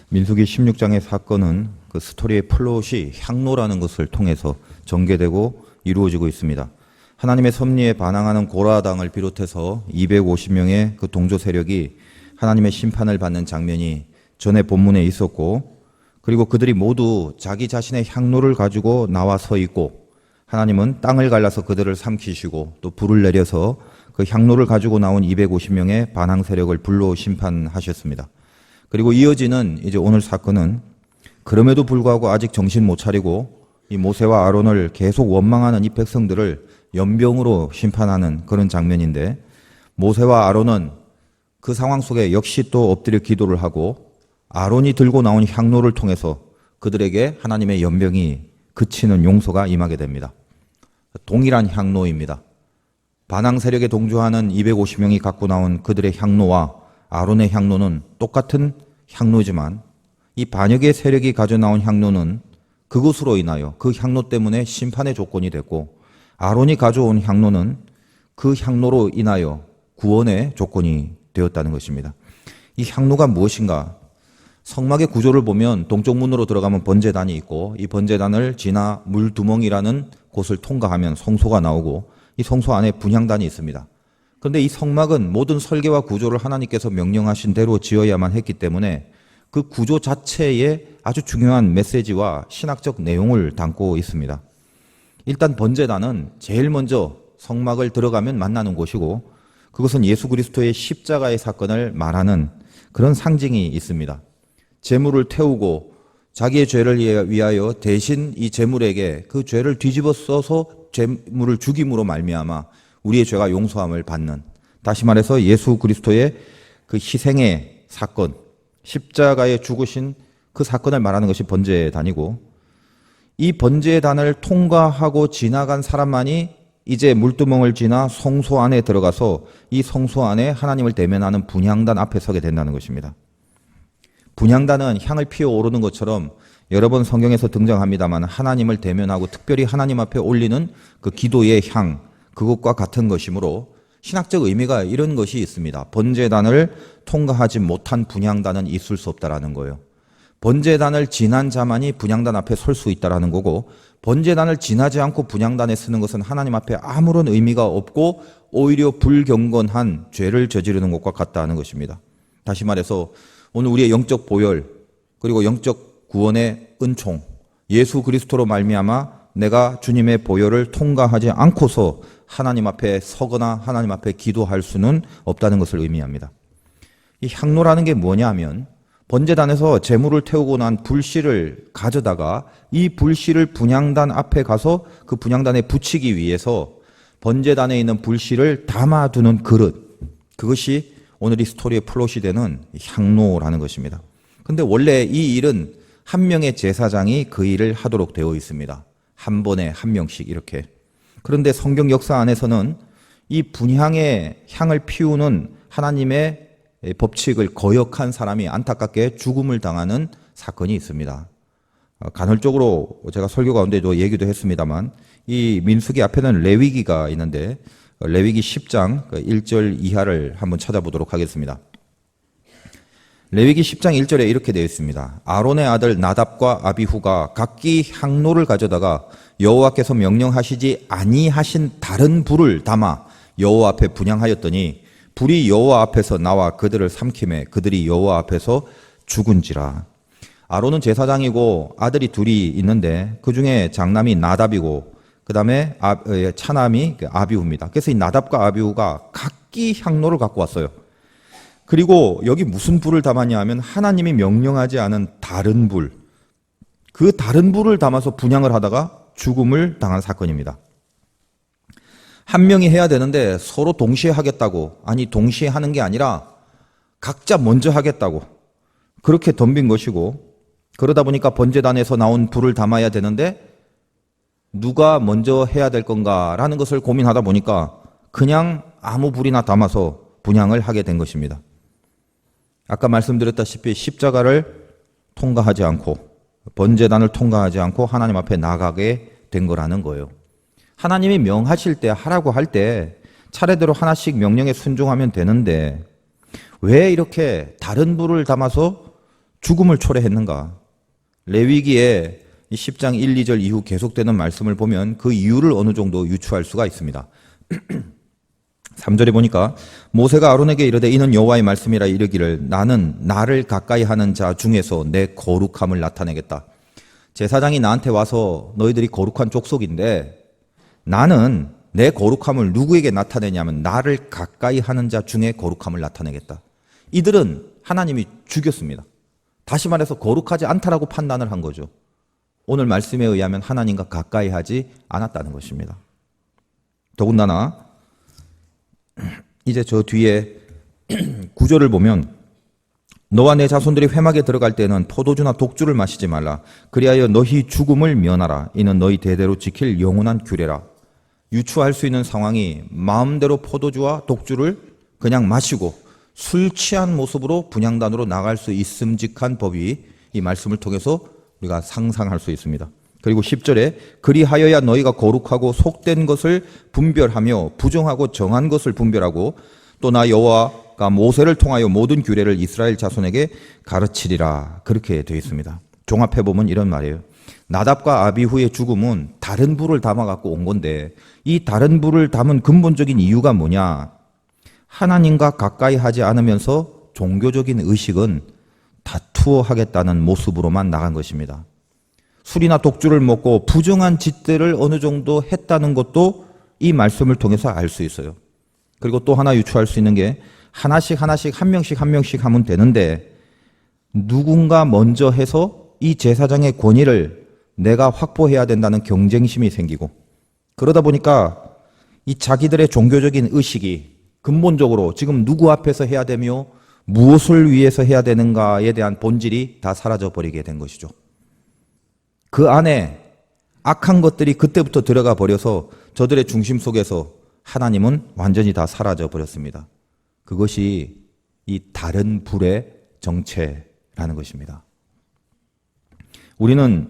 민수기 16장의 사건은 그 스토리의 플롯이 향로라는 것을 통해서 전개되고 이루어지고 있습니다. 하나님의 섭리에 반항하는 고라당을 비롯해서 250명의 그 동조 세력이 하나님의 심판을 받는 장면이 전에 본문에 있었고, 그리고 그들이 모두 자기 자신의 향로를 가지고 나와 서 있고, 하나님은 땅을 갈라서 그들을 삼키시고 또 불을 내려서 그 향로를 가지고 나온 250명의 반항 세력을 불로 심판하셨습니다. 그리고 이어지는 이제 오늘 사건은 그럼에도 불구하고 아직 정신 못 차리고 이 모세와 아론을 계속 원망하는 이 백성들을 연병으로 심판하는 그런 장면인데, 모세와 아론은 그 상황 속에 역시 또 엎드려 기도를 하고 아론이 들고 나온 향로를 통해서 그들에게 하나님의 연병이 그치는 용서가 임하게 됩니다. 동일한 향로입니다. 반항 세력에 동조하는 250명이 갖고 나온 그들의 향로와 아론의 향로는 똑같은 향로지만, 이 반역의 세력이 가져나온 향로는 그것으로 인하여 그 향로 때문에 심판의 조건이 됐고, 아론이 가져온 향로는 그 향로로 인하여 구원의 조건이 되었다는 것입니다. 이 향로가 무엇인가? 성막의 구조를 보면 동쪽 문으로 들어가면 번제단이 있고, 이 번제단을 지나 물두멍이라는 곳을 통과하면 성소가 나오고, 이 성소 안에 분향단이 있습니다. 그런데 이 성막은 모든 설계와 구조를 하나님께서 명령하신 대로 지어야만 했기 때문에 그 구조 자체에 아주 중요한 메시지와 신학적 내용을 담고 있습니다. 일단 번제단은 제일 먼저 성막을 들어가면 만나는 곳이고, 그것은 예수 그리스도의 십자가의 사건을 말하는 그런 상징이 있습니다. 제물을 태우고 자기의 죄를 위하여 대신 이 제물에게 그 죄를 뒤집어 써서 제물을 죽임으로 말미암아 우리의 죄가 용서함을 받는, 다시 말해서 예수 그리스도의 그 희생의 사건, 십자가에 죽으신 그 사건을 말하는 것이 번제단이고, 이 번제단을 통과하고 지나간 사람만이 이제 물두멍을 지나 성소 안에 들어가서 이 성소 안에 하나님을 대면하는 분향단 앞에 서게 된다는 것입니다. 분향단은 향을 피어오르는 것처럼 여러 번 성경에서 등장합니다만, 하나님을 대면하고 특별히 하나님 앞에 올리는 그 기도의 향, 그것과 같은 것이므로 신학적 의미가 이런 것이 있습니다. 번제단을 통과하지 못한 분향단은 있을 수 없다라는 거예요. 번제단을 지난 자만이 분향단 앞에 설 수 있다라는 거고, 번제단을 지나지 않고 분향단에 서는 것은 하나님 앞에 아무런 의미가 없고 오히려 불경건한 죄를 저지르는 것과 같다는 것입니다. 다시 말해서 오늘 우리의 영적 보혈, 그리고 영적 구원의 은총, 예수 그리스도로 말미암아 내가 주님의 보혈을 통과하지 않고서 하나님 앞에 서거나 하나님 앞에 기도할 수는 없다는 것을 의미합니다. 이 향로라는 게 뭐냐 하면, 번제단에서 제물을 태우고 난 불씨를 가져다가 이 불씨를 분향단 앞에 가서 그 분향단에 붙이기 위해서 번제단에 있는 불씨를 담아두는 그릇, 그것이 오늘 이 스토리의 플롯이 되는 향로라는 것입니다. 그런데 원래 이 일은 한 명의 제사장이 그 일을 하도록 되어 있습니다. 한 번에 한 명씩 이렇게. 그런데 성경 역사 안에서는 이 분향의 향을 피우는 하나님의 법칙을 거역한 사람이 안타깝게 죽음을 당하는 사건이 있습니다. 간헐적으로 제가 설교 가운데도 얘기도 했습니다만, 이 민수기 앞에는 레위기가 있는데 레위기 10장 1절 이하를 한번 찾아보도록 하겠습니다. 레위기 10장 1절에 이렇게 되어 있습니다. 아론의 아들 나답과 아비후가 각기 향로를 가져다가 여호와께서 명령하시지 아니하신 다른 불을 담아 여호와 앞에 분향하였더니 불이 여호와 앞에서 나와 그들을 삼키매 그들이 여호와 앞에서 죽은지라. 아론은 제사장이고 아들이 둘이 있는데 그 중에 장남이 나답이고 그 다음에 차남이 아비후입니다. 그래서 이 나답과 아비후가 각기 향로를 갖고 왔어요. 그리고 여기 무슨 불을 담았냐 하면 하나님이 명령하지 않은 다른 불, 그 다른 불을 담아서 분향을 하다가 죽음을 당한 사건입니다. 한 명이 해야 되는데 서로 동시에 하겠다고, 아니 동시에 하는 게 아니라 각자 먼저 하겠다고 그렇게 덤빈 것이고, 그러다 보니까 번제단에서 나온 불을 담아야 되는데 누가 먼저 해야 될 건가라는 것을 고민하다 보니까 그냥 아무 불이나 담아서 분향을 하게 된 것입니다. 아까 말씀드렸다시피 십자가를 통과하지 않고 번제단을 통과하지 않고 하나님 앞에 나가게 된 거라는 거예요. 하나님이 명하실 때, 하라고 할 때 차례대로 하나씩 명령에 순종하면 되는데 왜 이렇게 다른 불을 담아서 죽음을 초래했는가? 레위기에 10장 1, 2절 이후 계속되는 말씀을 보면 그 이유를 어느 정도 유추할 수가 있습니다. 3절에 보니까 모세가 아론에게 이르되 이는 여호와의 말씀이라 이르기를 나는 나를 가까이 하는 자 중에서 내 거룩함을 나타내겠다. 제사장이 나한테 와서 너희들이 거룩한 족속인데 나는 내 거룩함을 누구에게 나타내냐면 나를 가까이 하는 자 중에 거룩함을 나타내겠다. 이들은 하나님이 죽였습니다. 다시 말해서 거룩하지 않다라고 판단을 한 거죠. 오늘 말씀에 의하면 하나님과 가까이 하지 않았다는 것입니다. 더군다나 이제 저 뒤에 9절을 보면 너와 내 자손들이 회막에 들어갈 때는 포도주나 독주를 마시지 말라. 그리하여 너희 죽음을 면하라. 이는 너희 대대로 지킬 영원한 규례라. 유추할 수 있는 상황이 마음대로 포도주와 독주를 그냥 마시고 술 취한 모습으로 분향단으로 나갈 수 있음직한 법이 이 말씀을 통해서 우리가 상상할 수 있습니다. 그리고 10절에 그리하여야 너희가 거룩하고 속된 것을 분별하며 부정하고 정한 것을 분별하고 또 나 여호와가 모세를 통하여 모든 규례를 이스라엘 자손에게 가르치리라. 그렇게 되어 있습니다. 종합해보면 이런 말이에요. 나답과 아비후의 죽음은 다른 불을 담아갖고 온 건데 이 다른 불을 담은 근본적인 이유가 뭐냐? 하나님과 가까이 하지 않으면서 종교적인 의식은 다투어 하겠다는 모습으로만 나간 것입니다. 술이나 독주를 먹고 부정한 짓들을 어느 정도 했다는 것도 이 말씀을 통해서 알 수 있어요. 그리고 또 하나 유추할 수 있는 게 하나씩 한 명씩 하면 되는데 누군가 먼저 해서 이 제사장의 권위를 내가 확보해야 된다는 경쟁심이 생기고 그러다 보니까 이 자기들의 종교적인 의식이 근본적으로 지금 누구 앞에서 해야 되며 무엇을 위해서 해야 되는가에 대한 본질이 다 사라져 버리게 된 것이죠. 그 안에 악한 것들이 그때부터 들어가 버려서 저들의 중심 속에서 하나님은 완전히 다 사라져 버렸습니다. 그것이 이 다른 불의 정체라는 것입니다. 우리는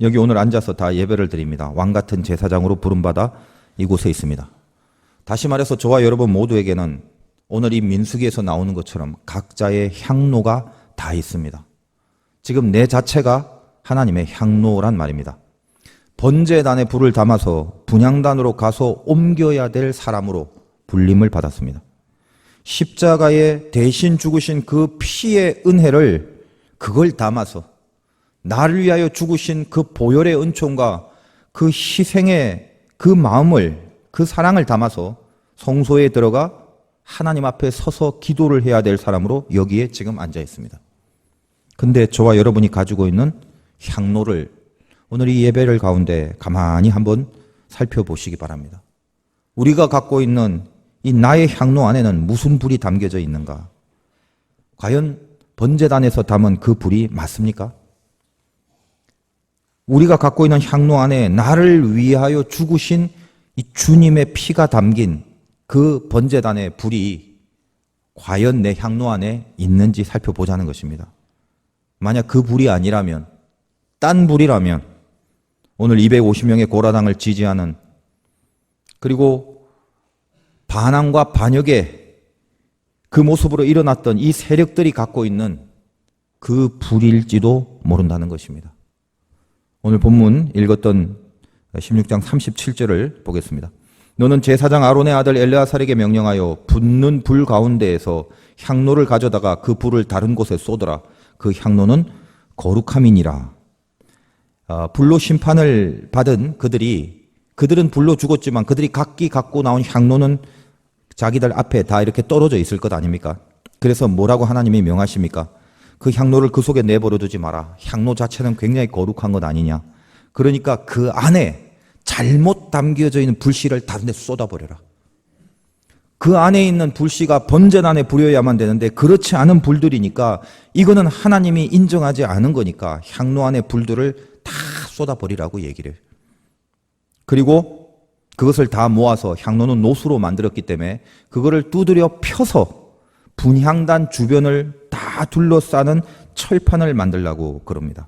여기 오늘 앉아서 다 예배를 드립니다. 왕 같은 제사장으로 부름받아 이곳에 있습니다. 다시 말해서 저와 여러분 모두에게는 오늘 이 민수기에서 나오는 것처럼 각자의 향로가 다 있습니다. 지금 내 자체가 하나님의 향로란 말입니다. 번제단에 불을 담아서 분향단으로 가서 옮겨야 될 사람으로 불림을 받았습니다. 십자가에 대신 죽으신 그 피의 은혜를 그걸 담아서 나를 위하여 죽으신 그 보혈의 은총과 그 희생의 그 마음을 그 사랑을 담아서 성소에 들어가 하나님 앞에 서서 기도를 해야 될 사람으로 여기에 지금 앉아 있습니다. 근데 저와 여러분이 가지고 있는 향로를 오늘 이 예배를 가운데 가만히 한번 살펴보시기 바랍니다. 우리가 갖고 있는 이 나의 향로 안에는 무슨 불이 담겨져 있는가? 과연 번제단에서 담은 그 불이 맞습니까? 우리가 갖고 있는 향로 안에 나를 위하여 죽으신 이 주님의 피가 담긴 그 번제단의 불이 과연 내 향로 안에 있는지 살펴보자는 것입니다. 만약 그 불이 아니라면, 딴 불이라면 오늘 250명의 고라당을 지지하는 그리고 반항과 반역의 그 모습으로 일어났던 이 세력들이 갖고 있는 그 불일지도 모른다는 것입니다. 오늘 본문 읽었던 16장 37절을 보겠습니다. 너는 제사장 아론의 아들 엘르아살에게 명령하여 붙는 불 가운데에서 향로를 가져다가 그 불을 다른 곳에 쏟으라. 그 향로는 거룩함이니라. 불로 심판을 받은 그들은 불로 죽었지만 그들이 각기 갖고 나온 향로는 자기들 앞에 다 이렇게 떨어져 있을 것 아닙니까? 그래서 뭐라고 하나님이 명하십니까? 그 향로를 그 속에 내버려 두지 마라. 향로 자체는 굉장히 거룩한 것 아니냐. 그러니까 그 안에 잘못 담겨져 있는 불씨를 다른 데 쏟아버려라. 그 안에 있는 불씨가 번제단에 불여야만 되는데 그렇지 않은 불들이니까 이거는 하나님이 인정하지 않은 거니까 향로 안에 불들을 다 쏟아버리라고 얘기를 해요. 그리고 그것을 다 모아서 향로는 노수로 만들었기 때문에 그거를 두드려 펴서 분향단 주변을 다 둘러싸는 철판을 만들라고 그럽니다.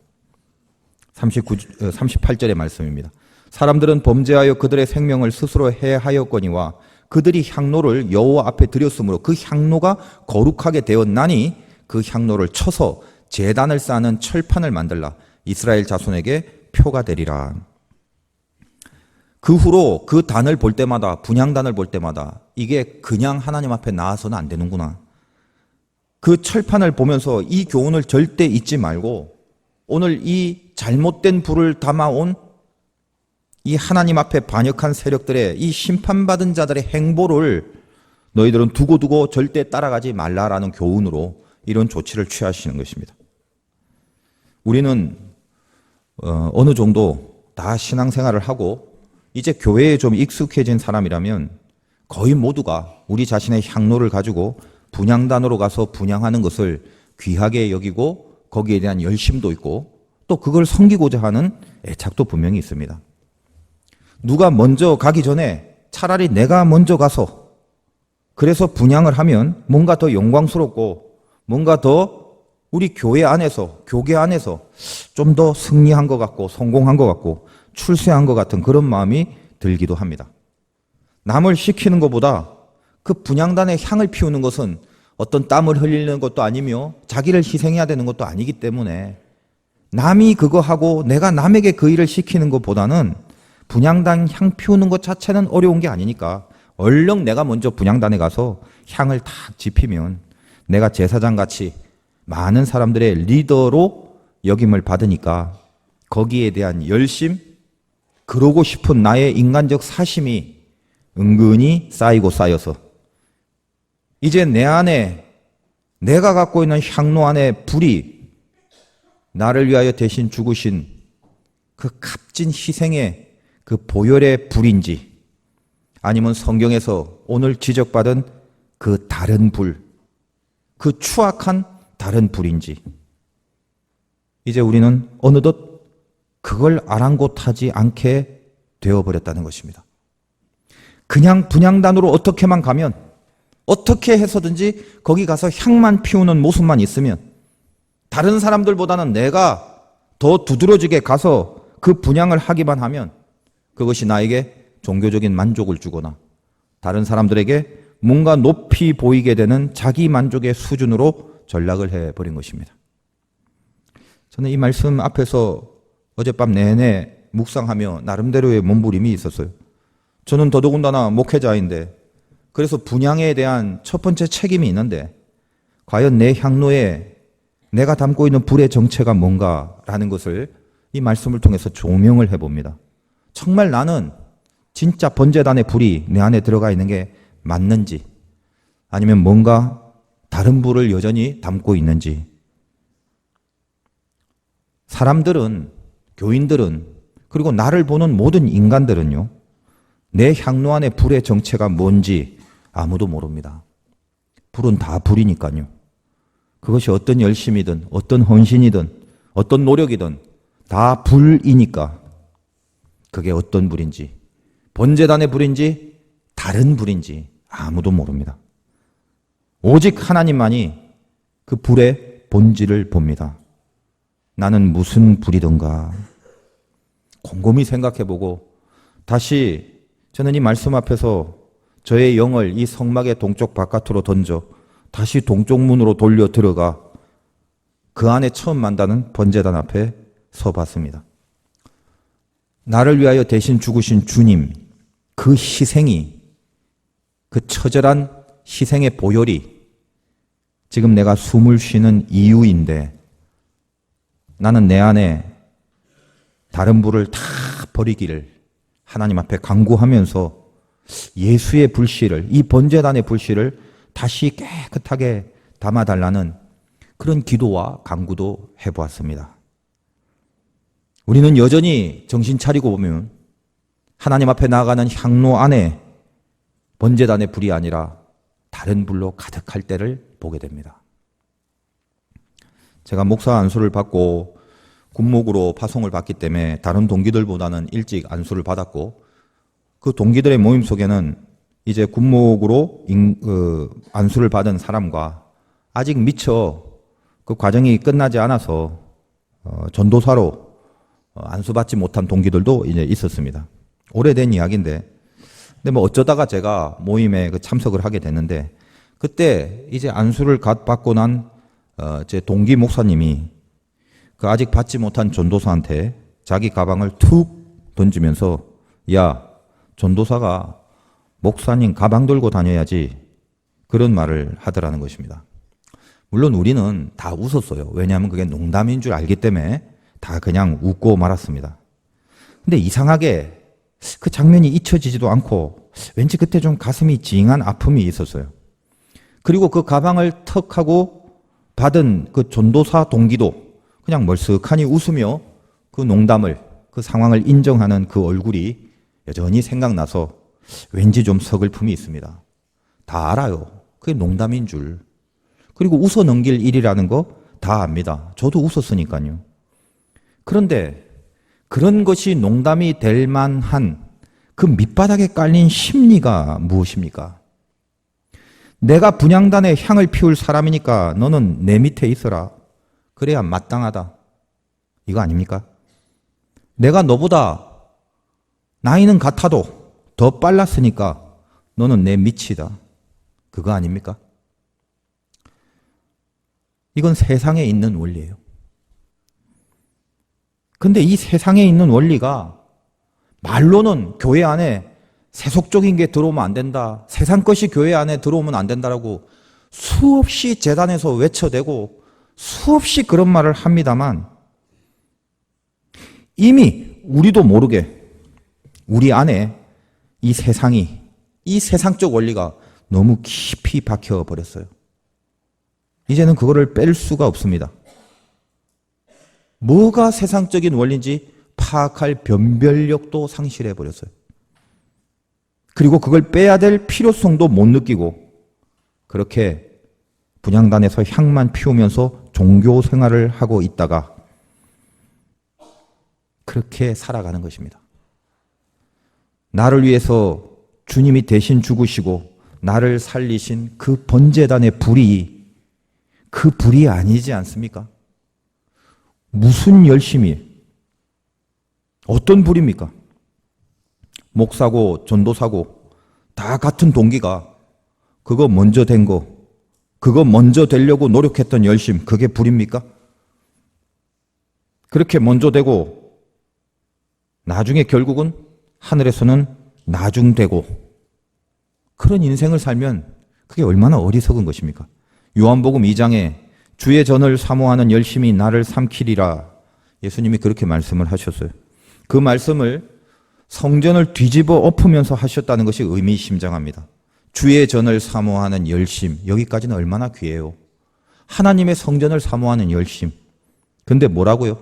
38절의 말씀입니다. 사람들은 범죄하여 그들의 생명을 스스로 해하였거니와 그들이 향로를 여호와 앞에 드렸으므로 그 향로가 거룩하게 되었나니 그 향로를 쳐서 제단을 쌓는 철판을 만들라. 이스라엘 자손에게 표가 되리라. 그 후로 그 단을 볼 때마다, 분향단을 볼 때마다 이게 그냥 하나님 앞에 나와서는 안 되는구나. 그 철판을 보면서 이 교훈을 절대 잊지 말고 오늘 이 잘못된 불을 담아온 이 하나님 앞에 반역한 세력들의 이 심판받은 자들의 행보를 너희들은 두고두고 절대 따라가지 말라라는 교훈으로 이런 조치를 취하시는 것입니다. 우리는 어느 정도 다 신앙생활을 하고 이제 교회에 좀 익숙해진 사람이라면 거의 모두가 우리 자신의 향로를 가지고 분향단으로 가서 분향하는 것을 귀하게 여기고 거기에 대한 열심도 있고 또 그걸 섬기고자 하는 애착도 분명히 있습니다. 누가 먼저 가기 전에 차라리 내가 먼저 가서 그래서 분향을 하면 뭔가 더 영광스럽고 뭔가 더 우리 교회 안에서, 교계 안에서 좀 더 승리한 것 같고 성공한 것 같고 출세한 것 같은 그런 마음이 들기도 합니다. 남을 시키는 것보다 그 분향단의 향을 피우는 것은 어떤 땀을 흘리는 것도 아니며 자기를 희생해야 되는 것도 아니기 때문에 남이 그거 하고 내가 남에게 그 일을 시키는 것보다는 분향단 향 피우는 것 자체는 어려운 게 아니니까 얼른 내가 먼저 분향단에 가서 향을 탁 지피면 내가 제사장 같이 많은 사람들의 리더로 역임을 받으니까 거기에 대한 열심, 그러고 싶은 나의 인간적 사심이 은근히 쌓이고 쌓여서 이제 내 안에 내가 갖고 있는 향로 안에 불이 나를 위하여 대신 죽으신 그 값진 희생의 그 보혈의 불인지 아니면 성경에서 오늘 지적받은 그 다른 불, 그 추악한 다른 불인지 이제 우리는 어느덧 그걸 아랑곳하지 않게 되어버렸다는 것입니다. 그냥 분향단으로 어떻게만 가면 어떻게 해서든지 거기 가서 향만 피우는 모습만 있으면 다른 사람들보다는 내가 더 두드러지게 가서 그 분향을 하기만 하면 그것이 나에게 종교적인 만족을 주거나 다른 사람들에게 뭔가 높이 보이게 되는 자기 만족의 수준으로 전락을 해버린 것입니다. 저는 이 말씀 앞에서 어젯밤 내내 묵상하며 나름대로의 몸부림이 있었어요. 저는 더더군다나 목회자인데 그래서 분향에 대한 첫 번째 책임이 있는데 과연 내 향로에 내가 담고 있는 불의 정체가 뭔가라는 것을 이 말씀을 통해서 조명을 해봅니다. 정말 나는 진짜 번제단의 불이 내 안에 들어가 있는 게 맞는지 아니면 뭔가 다른 불을 여전히 담고 있는지. 사람들은, 교인들은, 그리고 나를 보는 모든 인간들은요, 내 향로 안에 불의 정체가 뭔지 아무도 모릅니다. 불은 다 불이니까요. 그것이 어떤 열심이든, 어떤 헌신이든, 어떤 노력이든 다 불이니까 그게 어떤 불인지, 번제단의 불인지, 다른 불인지 아무도 모릅니다. 오직 하나님만이 그 불의 본질을 봅니다. 나는 무슨 불이던가 곰곰이 생각해보고 다시 저는 이 말씀 앞에서 저의 영을 이 성막의 동쪽 바깥으로 던져 다시 동쪽 문으로 돌려 들어가 그 안에 처음 만나는 번제단 앞에 서봤습니다. 나를 위하여 대신 죽으신 주님, 그 희생이, 그 처절한 희생의 보혈이 지금 내가 숨을 쉬는 이유인데 나는 내 안에 다른 불을 다 버리기를 하나님 앞에 간구하면서 예수의 불씨를, 이 번제단의 불씨를 다시 깨끗하게 담아달라는 그런 기도와 간구도 해보았습니다. 우리는 여전히 정신 차리고 보면 하나님 앞에 나아가는 향로 안에 번제단의 불이 아니라 다른 불로 가득할 때를 보게 됩니다. 제가 목사 안수를 받고 군목으로 파송을 받기 때문에 다른 동기들보다는 일찍 안수를 받았고 그 동기들의 모임 속에는 이제 군목으로 안수를 받은 사람과 아직 미처 그 과정이 끝나지 않아서 전도사로 안수받지 못한 동기들도 이제 있었습니다. 오래된 이야기인데 근데 뭐 어쩌다가 제가 모임에 참석을 하게 됐는데 그때 이제 안수를 받고 난 제 동기 목사님이 그 아직 받지 못한 전도사한테 자기 가방을 툭 던지면서 야, 전도사가 목사님 가방 들고 다녀야지 그런 말을 하더라는 것입니다. 물론 우리는 다 웃었어요. 왜냐하면 그게 농담인 줄 알기 때문에 다 그냥 웃고 말았습니다. 근데 이상하게 그 장면이 잊혀지지도 않고 왠지 그때 좀 가슴이 징한 아픔이 있었어요. 그리고 그 가방을 턱 하고 받은 그 전도사 동기도 그냥 멀쓱하니 웃으며 그 농담을, 그 상황을 인정하는 그 얼굴이 여전히 생각나서 왠지 좀 서글픔이 있습니다. 다 알아요. 그게 농담인 줄. 그리고 웃어 넘길 일이라는 거 다 압니다. 저도 웃었으니까요. 그런데 그런 것이 농담이 될 만한 그 밑바닥에 깔린 심리가 무엇입니까? 내가 분향단에 향을 피울 사람이니까 너는 내 밑에 있어라. 그래야 마땅하다. 이거 아닙니까? 내가 너보다 나이는 같아도 더 빨랐으니까 너는 내 밑이다. 그거 아닙니까? 이건 세상에 있는 원리예요. 근데 이 세상에 있는 원리가 말로는 교회 안에 세속적인 게 들어오면 안 된다. 세상 것이 교회 안에 들어오면 안 된다라고 수없이 재단에서 외쳐대고 수없이 그런 말을 합니다만 이미 우리도 모르게 우리 안에 이 세상이, 이 세상적 원리가 너무 깊이 박혀버렸어요. 이제는 그거를 뺄 수가 없습니다. 뭐가 세상적인 원리인지 파악할 변별력도 상실해버렸어요. 그리고 그걸 빼야 될 필요성도 못 느끼고 그렇게 분향단에서 향만 피우면서 종교 생활을 하고 있다가 그렇게 살아가는 것입니다. 나를 위해서 주님이 대신 죽으시고 나를 살리신 그 번제단의 불이 그 불이 아니지 않습니까? 무슨 열심이, 어떤 불입니까? 목사고 전도사고 다 같은 동기가 그거 먼저 된 거, 그거 먼저 되려고 노력했던 열심, 그게 불입니까? 그렇게 먼저 되고 나중에 결국은 하늘에서는 나중되고 그런 인생을 살면 그게 얼마나 어리석은 것입니까? 요한복음 2장에 주의 전을 사모하는 열심이 나를 삼키리라 예수님이 그렇게 말씀을 하셨어요. 그 말씀을 성전을 뒤집어 엎으면서 하셨다는 것이 의미심장합니다. 주의 전을 사모하는 열심, 여기까지는 얼마나 귀해요. 하나님의 성전을 사모하는 열심. 근데 뭐라고요?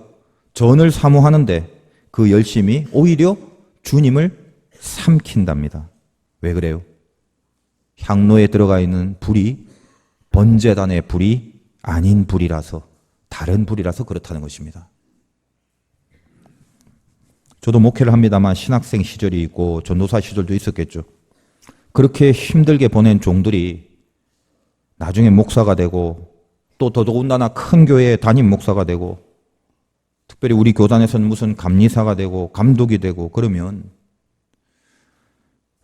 전을 사모하는데 그 열심이 오히려 주님을 삼킨답니다. 왜 그래요? 향로에 들어가 있는 불이 번제단의 불이 아닌 불이라서, 다른 불이라서 그렇다는 것입니다. 저도 목회를 합니다만 신학생 시절이 있고 전도사 시절도 있었겠죠. 그렇게 힘들게 보낸 종들이 나중에 목사가 되고 또 더더군다나 큰 교회의 담임 목사가 되고 특별히 우리 교단에서는 무슨 감리사가 되고 감독이 되고 그러면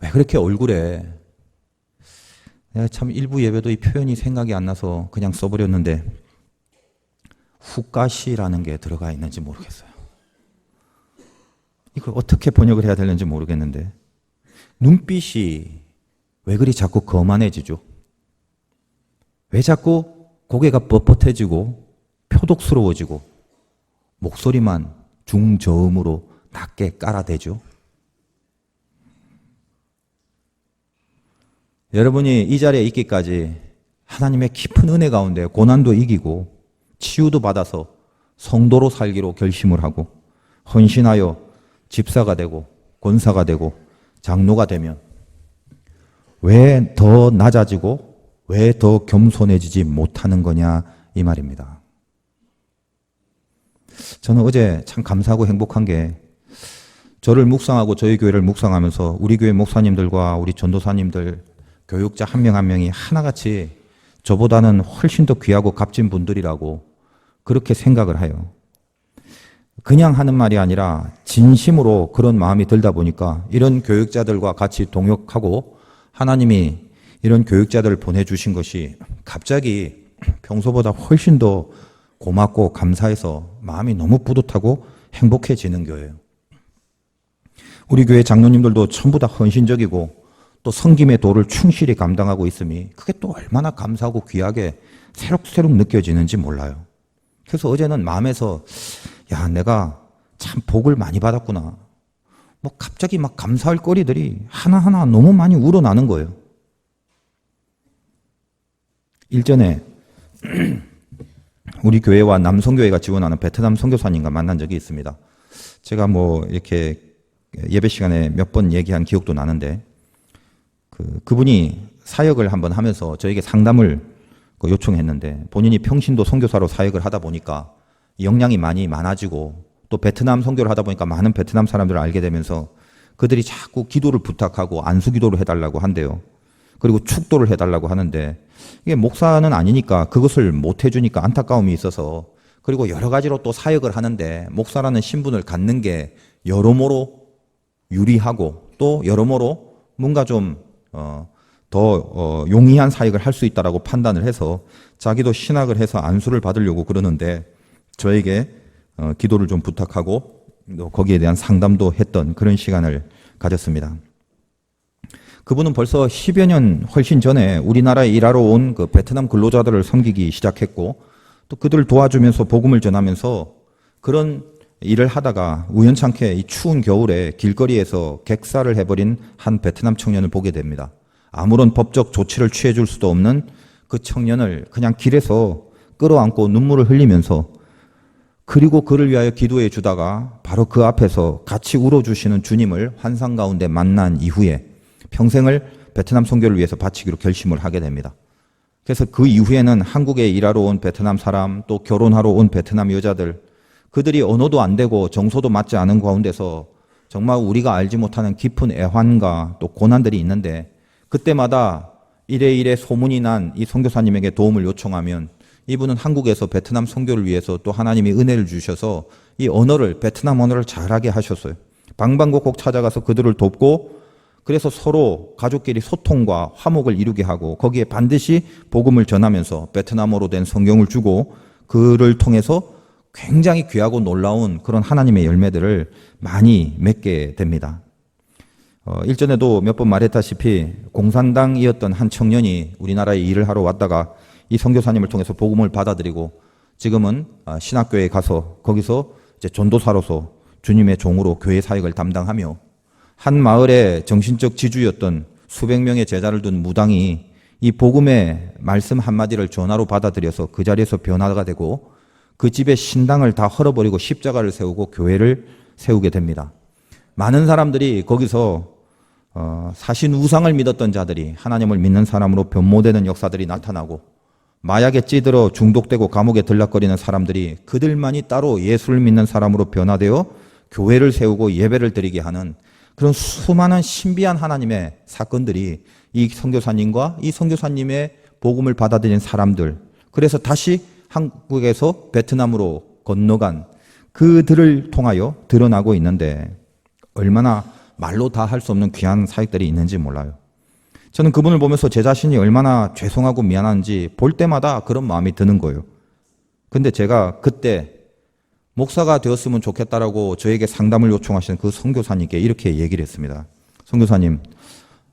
왜 그렇게 얼굴에, 내가 참 일부 예배도 이 표현이 생각이 안 나서 그냥 써버렸는데 후가시라는 게 들어가 있는지 모르겠어요. 이걸 어떻게 번역을 해야 되는지 모르겠는데 눈빛이 왜 그리 자꾸 거만해지죠? 왜 자꾸 고개가 뻣뻣해지고 표독스러워지고 목소리만 중저음으로 낮게 깔아대죠? 여러분이 이 자리에 있기까지 하나님의 깊은 은혜 가운데 고난도 이기고 치유도 받아서 성도로 살기로 결심을 하고 헌신하여 집사가 되고 권사가 되고 장로가 되면 왜 더 낮아지고 왜 더 겸손해지지 못하는 거냐 이 말입니다. 저는 어제 참 감사하고 행복한 게 저를 묵상하고 저희 교회를 묵상하면서 우리 교회 목사님들과 우리 전도사님들 교육자 한 명 한 명이 하나같이 저보다는 훨씬 더 귀하고 값진 분들이라고 그렇게 생각을 해요. 그냥 하는 말이 아니라 진심으로 그런 마음이 들다 보니까 이런 교육자들과 같이 동역하고 하나님이 이런 교육자들을 보내주신 것이 갑자기 평소보다 훨씬 더 고맙고 감사해서 마음이 너무 뿌듯하고 행복해지는 교회예요. 우리 교회 장로님들도 전부 다 헌신적이고 또 섬김의 도를 충실히 감당하고 있음이 그게 또 얼마나 감사하고 귀하게 새록새록 느껴지는지 몰라요. 그래서 어제는 마음에서 야, 내가 참 복을 많이 받았구나. 뭐 갑자기 막 감사할 거리들이 하나하나 너무 많이 우러나는 거예요. 일전에 우리 교회와 남선교회가 지원하는 베트남 선교사님과 만난 적이 있습니다. 제가 뭐 이렇게 예배 시간에 몇 번 얘기한 기억도 나는데 그분이 사역을 한번 하면서 저에게 상담을 요청했는데 본인이 평신도 선교사로 사역을 하다 보니까 역량이 많이 많아지고 또 베트남 선교를 하다 보니까 많은 베트남 사람들을 알게 되면서 그들이 자꾸 기도를 부탁하고 안수 기도를 해달라고 한대요. 그리고 축도를 해달라고 하는데 이게 목사는 아니니까 그것을 못 해주니까 안타까움이 있어서 그리고 여러 가지로 또 사역을 하는데 목사라는 신분을 갖는 게 여러모로 유리하고 또 여러모로 뭔가 좀 더 용이한 사역을 할 수 있다라고 판단을 해서 자기도 신학을 해서 안수를 받으려고 그러는데 저에게 기도를 좀 부탁하고 거기에 대한 상담도 했던 그런 시간을 가졌습니다. 그분은 벌써 10여 년 훨씬 전에 우리나라에 일하러 온 그 베트남 근로자들을 섬기기 시작했고 또 그들을 도와주면서 복음을 전하면서 그런 일을 하다가 우연찮게 이 추운 겨울에 길거리에서 객사를 해버린 한 베트남 청년을 보게 됩니다. 아무런 법적 조치를 취해줄 수도 없는 그 청년을 그냥 길에서 끌어안고 눈물을 흘리면서 그리고 그를 위하여 기도해 주다가 바로 그 앞에서 같이 울어주시는 주님을 환상 가운데 만난 이후에 평생을 베트남 선교를 위해서 바치기로 결심을 하게 됩니다. 그래서 그 이후에는 한국에 일하러 온 베트남 사람 또 결혼하러 온 베트남 여자들 그들이 언어도 안 되고 정서도 맞지 않은 가운데서 정말 우리가 알지 못하는 깊은 애환과 또 고난들이 있는데 그때마다 이래 소문이 난 이 선교사님에게 도움을 요청하면 이분은 한국에서 베트남 선교를 위해서 또 하나님이 은혜를 주셔서 이 언어를 베트남 언어를 잘하게 하셨어요. 방방곡곡 찾아가서 그들을 돕고 그래서 서로 가족끼리 소통과 화목을 이루게 하고 거기에 반드시 복음을 전하면서 베트남어로 된 성경을 주고 그를 통해서 굉장히 귀하고 놀라운 그런 하나님의 열매들을 많이 맺게 됩니다. 일전에도 몇 번 말했다시피 공산당이었던 한 청년이 우리나라에 일을 하러 왔다가 이 선교사님을 통해서 복음을 받아들이고 지금은 신학교에 가서 거기서 이제 전도사로서 주님의 종으로 교회 사역을 담당하며 한 마을의 정신적 지주였던 수백 명의 제자를 둔 무당이 이 복음의 말씀 한마디를 전화로 받아들여서 그 자리에서 변화가 되고 그 집의 신당을 다 헐어버리고 십자가를 세우고 교회를 세우게 됩니다. 많은 사람들이 거기서 사신 우상을 믿었던 자들이 하나님을 믿는 사람으로 변모되는 역사들이 나타나고 마약에 찌들어 중독되고 감옥에 들락거리는 사람들이 그들만이 따로 예수를 믿는 사람으로 변화되어 교회를 세우고 예배를 드리게 하는 그런 수많은 신비한 하나님의 사건들이 이 선교사님과 이 선교사님의 복음을 받아들인 사람들 그래서 다시 한국에서 베트남으로 건너간 그들을 통하여 드러나고 있는데 얼마나 말로 다 할 수 없는 귀한 사역들이 있는지 몰라요. 저는 그분을 보면서 제 자신이 얼마나 죄송하고 미안한지 볼 때마다 그런 마음이 드는 거예요. 근데 제가 그때 목사가 되었으면 좋겠다라고 저에게 상담을 요청하신 그 선교사님께 이렇게 얘기를 했습니다. 선교사님,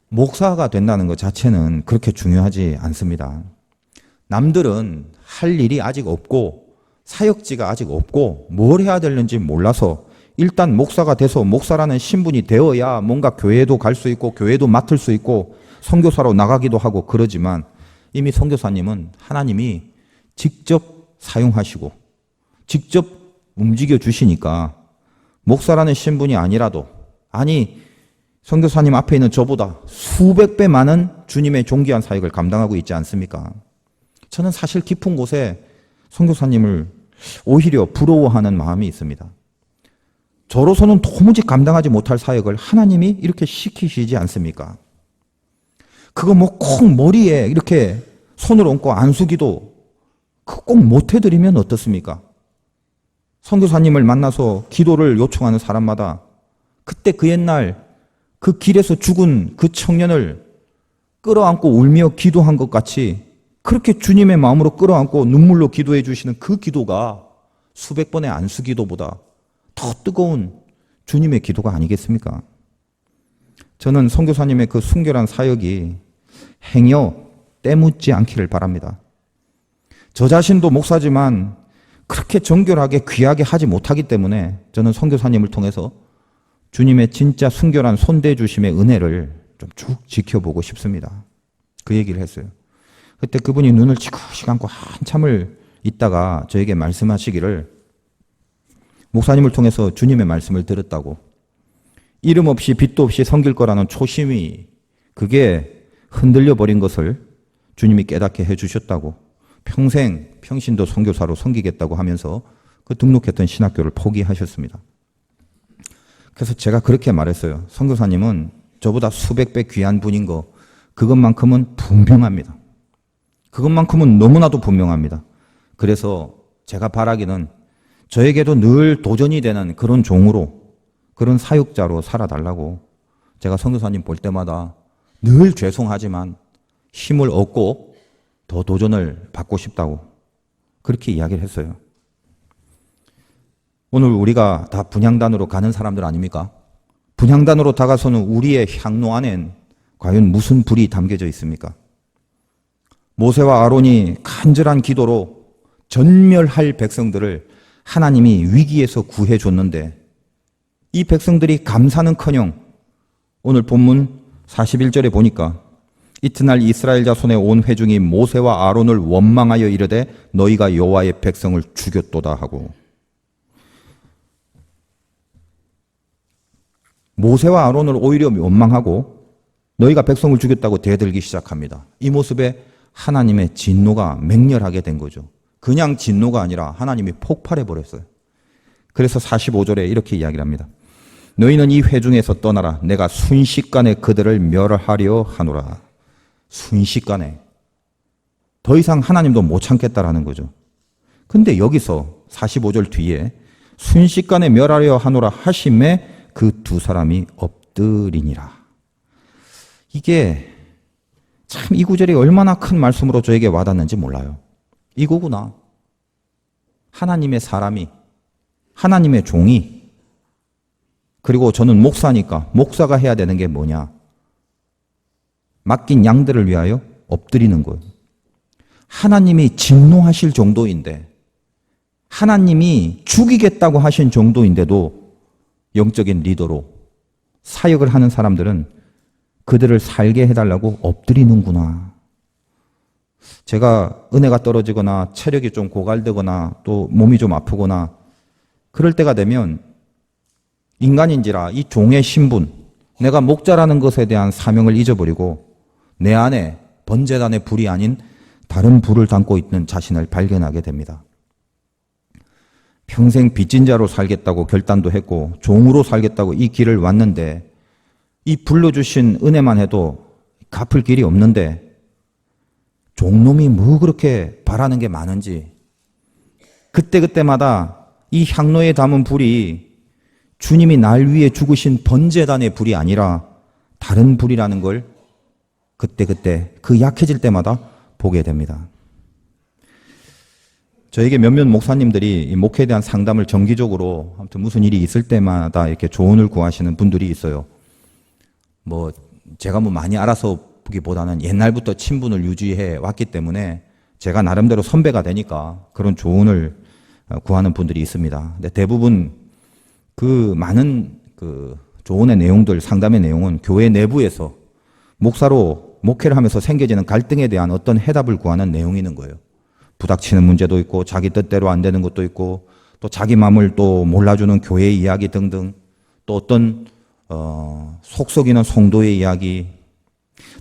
목사가 된다는 것 자체는 그렇게 중요하지 않습니다. 남들은 할 일이 아직 없고 사역지가 아직 없고 뭘 해야 되는지 몰라서 일단 목사가 돼서 목사라는 신분이 되어야 뭔가 교회도 갈 수 있고 교회도 맡을 수 있고 선교사로 나가기도 하고 그러지만 이미 선교사님은 하나님이 직접 사용하시고 직접 움직여 주시니까 목사라는 신분이 아니라도 아니 선교사님 앞에 있는 저보다 수백 배 많은 주님의 존귀한 사역을 감당하고 있지 않습니까? 저는 사실 깊은 곳에 선교사님을 오히려 부러워하는 마음이 있습니다. 저로서는 도무지 감당하지 못할 사역을 하나님이 이렇게 시키시지 않습니까? 그거 뭐 콕 머리에 이렇게 손을 얹고 안수기도 꼭 못해드리면 어떻습니까? 선교사님을 만나서 기도를 요청하는 사람마다 그때 그 옛날 그 길에서 죽은 그 청년을 끌어안고 울며 기도한 것 같이 그렇게 주님의 마음으로 끌어안고 눈물로 기도해 주시는 그 기도가 수백 번의 안수 기도보다 더 뜨거운 주님의 기도가 아니겠습니까? 저는 선교사님의 그 순결한 사역이 행여 때묻지 않기를 바랍니다. 저 자신도 목사지만 그렇게 정결하게 귀하게 하지 못하기 때문에 저는 선교사님을 통해서 주님의 진짜 순결한 손대주심의 은혜를 좀 쭉 지켜보고 싶습니다. 그 얘기를 했어요. 그때 그분이 눈을 지그시 감고 한참을 있다가 저에게 말씀하시기를, 목사님을 통해서 주님의 말씀을 들었다고, 이름 없이 빛도 없이 섬길 거라는 초심이 그게 흔들려 버린 것을 주님이 깨닫게 해주셨다고, 평생 평신도 선교사로 섬기겠다고 하면서 그 등록했던 신학교를 포기하셨습니다. 그래서 제가 그렇게 말했어요. 선교사님은 저보다 수백 배 귀한 분인 거, 그것만큼은 분명합니다. 그것만큼은 너무나도 분명합니다. 그래서 제가 바라기는 저에게도 늘 도전이 되는 그런 종으로, 그런 사역자로 살아달라고, 제가 선교사님 볼 때마다 늘 죄송하지만 힘을 얻고 더 도전을 받고 싶다고 그렇게 이야기를 했어요. 오늘 우리가 다 분향단으로 가는 사람들 아닙니까? 분향단으로 다가서는 우리의 향로 안엔 과연 무슨 불이 담겨져 있습니까? 모세와 아론이 간절한 기도로 전멸할 백성들을 하나님이 위기에서 구해줬는데, 이 백성들이 감사는커녕 오늘 본문 41절에 보니까 이튿날 이스라엘 자손의 온 회중이 모세와 아론을 원망하여 이르되 너희가 여호와의 백성을 죽였도다 하고, 모세와 아론을 오히려 원망하고 너희가 백성을 죽였다고 대들기 시작합니다. 이 모습에 하나님의 진노가 맹렬하게 된 거죠. 그냥 진노가 아니라 하나님이 폭발해 버렸어요. 그래서 45절에 이렇게 이야기를 합니다. 너희는 이 회중에서 떠나라. 내가 순식간에 그들을 멸하려 하노라. 순식간에. 더 이상 하나님도 못 참겠다라는 거죠. 근데 여기서 45절 뒤에 순식간에 멸하려 하노라 하심에 그 두 사람이 엎드리니라. 이게 참 이 구절이 얼마나 큰 말씀으로 저에게 와닿는지 몰라요. 이거구나. 하나님의 사람이, 하나님의 종이, 그리고 저는 목사니까 목사가 해야 되는 게 뭐냐? 맡긴 양들을 위하여 엎드리는 거예요. 하나님이 진노하실 정도인데, 하나님이 죽이겠다고 하신 정도인데도 영적인 리더로 사역을 하는 사람들은 그들을 살게 해달라고 엎드리는구나. 제가 은혜가 떨어지거나 체력이 좀 고갈되거나 또 몸이 좀 아프거나 그럴 때가 되면 인간인지라 이 종의 신분, 내가 목자라는 것에 대한 사명을 잊어버리고 내 안에 번제단의 불이 아닌 다른 불을 담고 있는 자신을 발견하게 됩니다. 평생 빚진 자로 살겠다고 결단도 했고 종으로 살겠다고 이 길을 왔는데, 이 불러주신 은혜만 해도 갚을 길이 없는데 종놈이 뭐 그렇게 바라는 게 많은지, 그때그때마다 이 향로에 담은 불이 주님이 날 위해 죽으신 번제단의 불이 아니라 다른 불이라는 걸 그때그때 그 약해질 때마다 보게 됩니다. 저에게 몇몇 목사님들이 이 목회에 대한 상담을 정기적으로 아무튼 무슨 일이 있을 때마다 이렇게 조언을 구하시는 분들이 있어요. 뭐 제가 뭐 많이 알아서 보기보다는 옛날부터 친분을 유지해 왔기 때문에 제가 나름대로 선배가 되니까 그런 조언을 구하는 분들이 있습니다. 근데 대부분 그 많은 그 조언의 내용들, 상담의 내용은 교회 내부에서 목사로 목회를 하면서 생겨지는 갈등에 대한 어떤 해답을 구하는 내용이 있는 거예요. 부닥치는 문제도 있고 자기 뜻대로 안 되는 것도 있고 또 자기 마음을 또 몰라주는 교회의 이야기 등등, 또 어떤 속 썩이는 성도의 이야기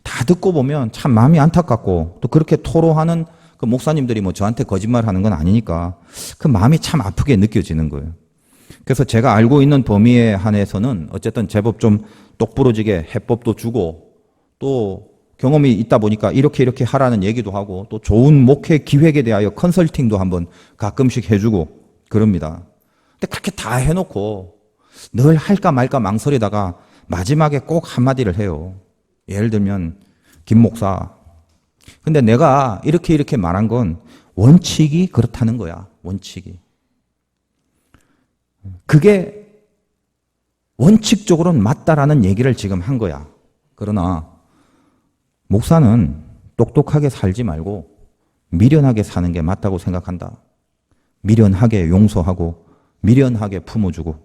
다 듣고 보면 참 마음이 안타깝고, 또 그렇게 토로하는 그 목사님들이 뭐 저한테 거짓말하는 건 아니니까 그 마음이 참 아프게 느껴지는 거예요. 그래서 제가 알고 있는 범위에 한해서는 어쨌든 제법 좀 똑부러지게 해법도 주고 또 경험이 있다 보니까 이렇게 하라는 얘기도 하고 또 좋은 목회 기획에 대하여 컨설팅도 한번 가끔씩 해주고 그럽니다. 근데 그렇게 다 해놓고 늘 할까 말까 망설이다가 마지막에 꼭 한마디를 해요. 예를 들면 김 목사, 근데 내가 이렇게 말한 건 원칙이 그렇다는 거야. 원칙이. 그게 원칙적으로는 맞다라는 얘기를 지금 한 거야. 그러나 목사는 똑똑하게 살지 말고 미련하게 사는 게 맞다고 생각한다. 미련하게 용서하고 미련하게 품어주고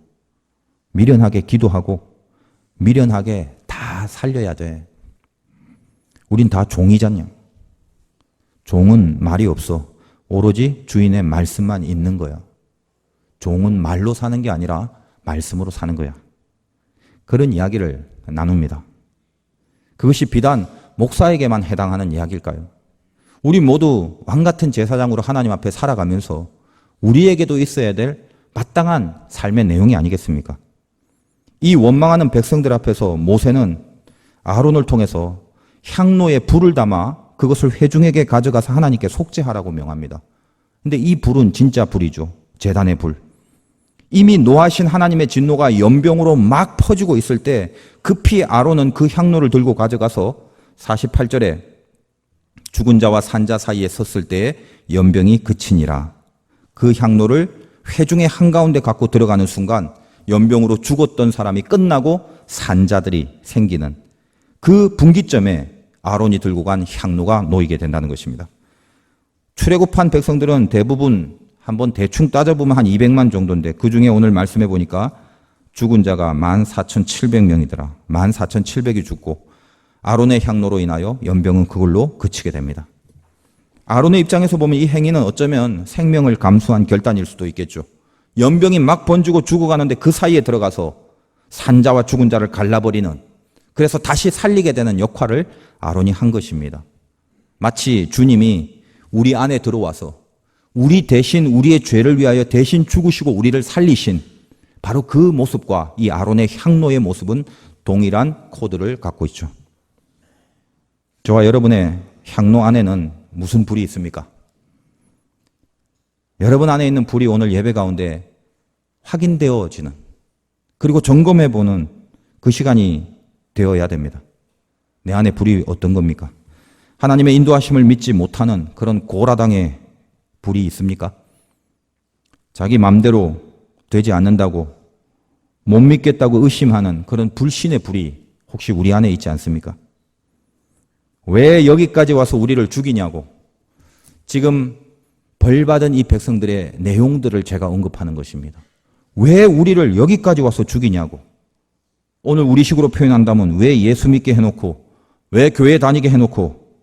미련하게 기도하고 미련하게 다 살려야 돼. 우린 다 종이잖냐. 종은 말이 없어. 오로지 주인의 말씀만 있는 거야. 종은 말로 사는 게 아니라 말씀으로 사는 거야. 그런 이야기를 나눕니다. 그것이 비단 목사에게만 해당하는 이야기일까요? 우리 모두 왕같은 제사장으로 하나님 앞에 살아가면서 우리에게도 있어야 될 마땅한 삶의 내용이 아니겠습니까? 이 원망하는 백성들 앞에서 모세는 아론을 통해서 향로에 불을 담아 그것을 회중에게 가져가서 하나님께 속죄하라고 명합니다. 근데 이 불은 진짜 불이죠. 제단의 불. 이미 노하신 하나님의 진노가 연병으로 막 퍼지고 있을 때 급히 아론은 그 향로를 들고 가져가서 48절에 죽은 자와 산 자 사이에 섰을 때에 연병이 그치니라. 그 향로를 회중의 한가운데 갖고 들어가는 순간 연병으로 죽었던 사람이 끝나고 산 자들이 생기는 그 분기점에 아론이 들고 간 향로가 놓이게 된다는 것입니다. 출애굽한 백성들은 대부분 한번 대충 따져보면 한 200만 정도인데 그중에 오늘 말씀해 보니까 죽은 자가 14,700명이더라. 14,700이 죽고 아론의 향로로 인하여 연병은 그걸로 그치게 됩니다. 아론의 입장에서 보면 이 행위는 어쩌면 생명을 감수한 결단일 수도 있겠죠. 연병이 막 번지고 죽어가는데 그 사이에 들어가서 산자와 죽은 자를 갈라버리는, 그래서 다시 살리게 되는 역할을 아론이 한 것입니다. 마치 주님이 우리 안에 들어와서 우리 대신 우리의 죄를 위하여 대신 죽으시고 우리를 살리신 바로 그 모습과 이 아론의 향로의 모습은 동일한 코드를 갖고 있죠. 저와 여러분의 향로 안에는 무슨 불이 있습니까? 여러분 안에 있는 불이 오늘 예배 가운데 확인되어지는, 그리고 점검해보는 그 시간이 되어야 됩니다. 내 안에 불이 어떤 겁니까? 하나님의 인도하심을 믿지 못하는 그런 고라당의 불이 있습니까? 자기 마음대로 되지 않는다고 못 믿겠다고 의심하는 그런 불신의 불이 혹시 우리 안에 있지 않습니까? 왜 여기까지 와서 우리를 죽이냐고 지금 벌받은 이 백성들의 내용들을 제가 언급하는 것입니다. 왜 우리를 여기까지 와서 죽이냐고. 오늘 우리식으로 표현한다면 왜 예수 믿게 해놓고 왜 교회 다니게 해놓고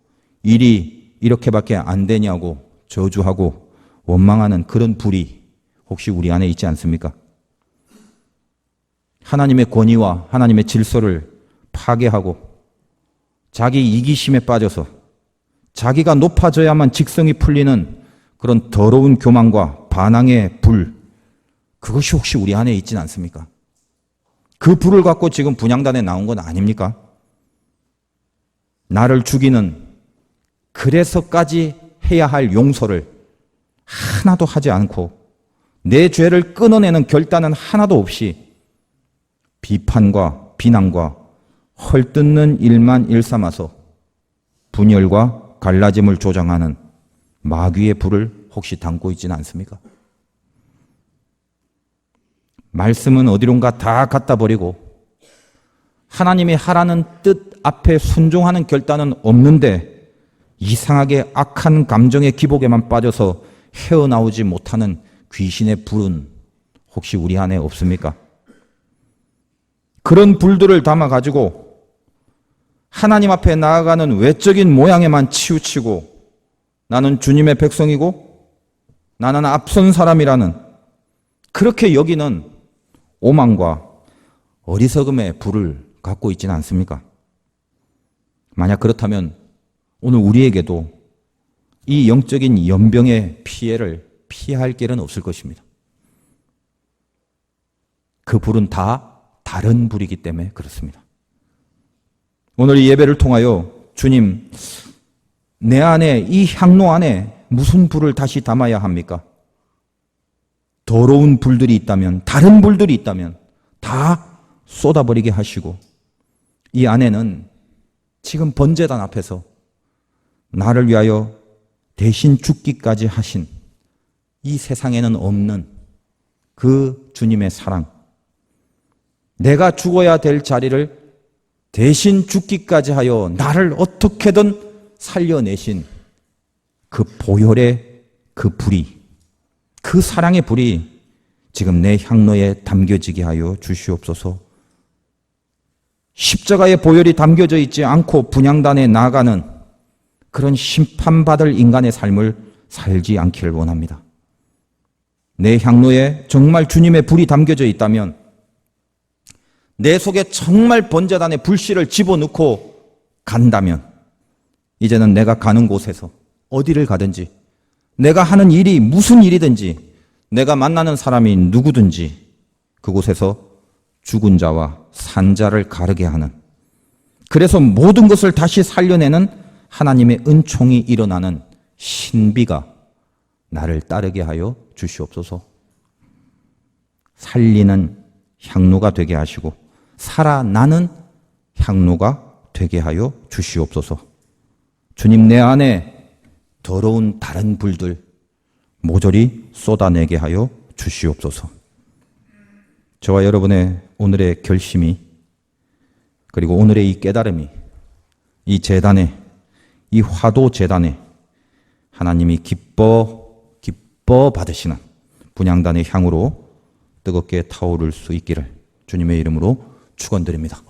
일이 이렇게밖에 안 되냐고 저주하고 원망하는 그런 불이 혹시 우리 안에 있지 않습니까? 하나님의 권위와 하나님의 질서를 파괴하고 자기 이기심에 빠져서 자기가 높아져야만 직성이 풀리는 그런 더러운 교만과 반항의 불, 그것이 혹시 우리 안에 있진 않습니까? 그 불을 갖고 지금 분향단에 나온 건 아닙니까? 나를 죽이는, 그래서까지 해야 할 용서를 하나도 하지 않고 내 죄를 끊어내는 결단은 하나도 없이 비판과 비난과 헐뜯는 일만 일삼아서 분열과 갈라짐을 조장하는 마귀의 불을 혹시 담고 있지는 않습니까? 말씀은 어디론가 다 갖다 버리고 하나님이 하라는 뜻 앞에 순종하는 결단은 없는데 이상하게 악한 감정의 기복에만 빠져서 헤어나오지 못하는 귀신의 불은 혹시 우리 안에 없습니까? 그런 불들을 담아가지고 하나님 앞에 나아가는 외적인 모양에만 치우치고 나는 주님의 백성이고 나는 앞선 사람이라는 그렇게 여기는 오만과 어리석음의 불을 갖고 있지는 않습니까? 만약 그렇다면 오늘 우리에게도 이 영적인 연병의 피해를 피할 길은 없을 것입니다. 그 불은 다 다른 불이기 때문에 그렇습니다. 오늘 이 예배를 통하여 주님, 내 안에 이 향로 안에 무슨 불을 다시 담아야 합니까? 더러운 불들이 있다면, 다른 불들이 있다면 다 쏟아버리게 하시고 이 안에는 지금 번제단 앞에서 나를 위하여 대신 죽기까지 하신 이 세상에는 없는 그 주님의 사랑, 내가 죽어야 될 자리를 대신 죽기까지 하여 나를 어떻게든 살려내신 그 보혈의 그 불이, 그 사랑의 불이 지금 내 향로에 담겨지게 하여 주시옵소서. 십자가의 보혈이 담겨져 있지 않고 분향단에 나아가는 그런 심판받을 인간의 삶을 살지 않기를 원합니다. 내 향로에 정말 주님의 불이 담겨져 있다면, 내 속에 정말 번제단의 불씨를 집어넣고 간다면, 이제는 내가 가는 곳에서 어디를 가든지, 내가 하는 일이 무슨 일이든지, 내가 만나는 사람이 누구든지 그곳에서 죽은 자와 산 자를 가르게 하는, 그래서 모든 것을 다시 살려내는 하나님의 은총이 일어나는 신비가 나를 따르게 하여 주시옵소서. 살리는 향로가 되게 하시고 살아나는 향로가 되게 하여 주시옵소서. 주님, 내 안에 더러운 다른 불들 모조리 쏟아내게 하여 주시옵소서. 저와 여러분의 오늘의 결심이, 그리고 오늘의 이 깨달음이 이 제단에, 이 화도 제단에 하나님이 기뻐 받으시는 분향단의 향으로 뜨겁게 타오를 수 있기를 주님의 이름으로 축원드립니다.